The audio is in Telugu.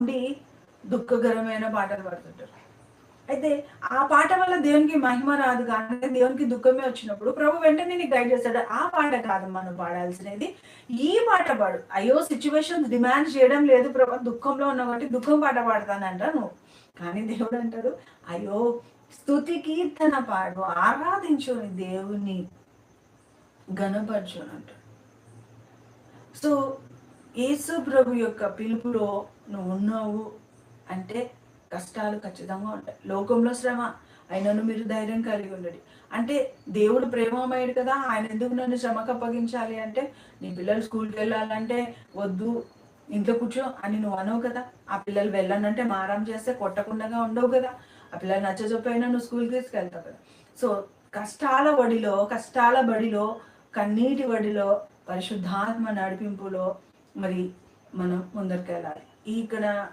ఉండి దుఃఖకరమైన పాటలు పాడుతుంటారు. అయితే ఆ పాట వల్ల దేవునికి మహిమ రాదు కానీ దేవునికి దుఃఖమే వచ్చినప్పుడు ప్రభు వెంటనే నీకు గైడ్ చేస్తాడు. ఆ పాట కాదమ్మా నువ్వు పాడాల్సినది. ఈ పాట పాడు. అయ్యో! సిట్యుయేషన్స్ డిమాండ్ చేయడం లేదు ప్రభు, దుఃఖంలో ఉన్నావు కాబట్టి దుఃఖం పాట పాడతానంట నువ్వు. కానీ దేవుడు అంటాడు, అయ్యో! స్తుతి కీర్తన పాడు, ఆరాధించు నీ దేవుని, ఘనపరచు అంటాడు. సో యేసు ప్రభు యొక్క పిలుపులో నువ్వు ఉన్నావు అంటే కష్టాలు ఖచ్చితంగా ఉంటాయి. లోకంలో శ్రమ, అయినను మీరు ధైర్యం కలిగి ఉండండి. అంటే దేవుడు ప్రేమమయుడు కదా, ఆయన ఎందుకు నన్ను శ్రమకు అప్పగించాలి అంటే, నీ పిల్లలు స్కూల్కి వెళ్ళాలంటే వద్దు ఇంట్లో కూర్చో అని నువ్వు అనవు కదా. ఆ పిల్లలు వెళ్ళానంటే మారం చేస్తే కొట్టకుండా ఉండవు కదా. ఆ పిల్లలు నచ్చజొప్పైనా నువ్వు స్కూల్కి తీసుకెళ్తావు కదా. సో కష్టాల బడిలో, కన్నీటి వడిలో, పరిశుద్ధాత్మ నడిపింపులో మరి మనం ముందరికి వెళ్ళాలి. ఇక్కడ